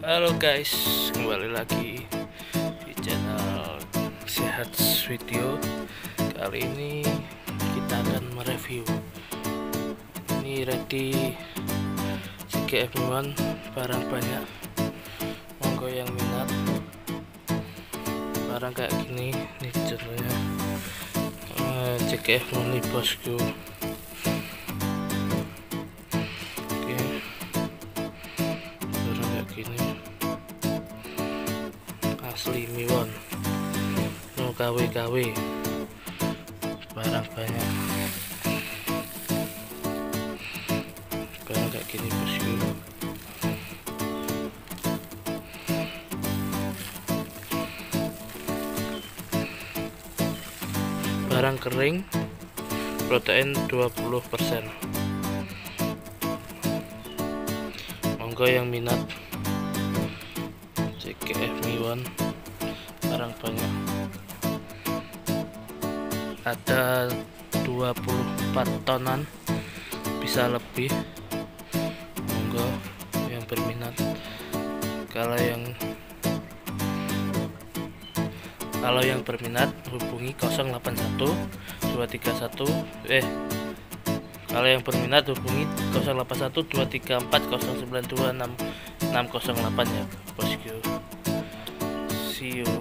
Halo guys, kembali lagi di channel Sehat Video. Kali ini kita akan mereview ini ready CGF-1 barang banyak. Monggo yang minat barang kayak gini nih contohnya CGF Money bosku. Gini asli Miwon, no KW barang banyak, barang kayak gini bosku. Barang kering, protein 20%. Monggo yang minat CGF Miwon, barang banyak, ada 24 tonan, bisa lebih. Monggo yang berminat. Kalau yang berminat hubungi 081 231 kalau yang berminat hubungi 081 234 092 6608 ya bosku. See you.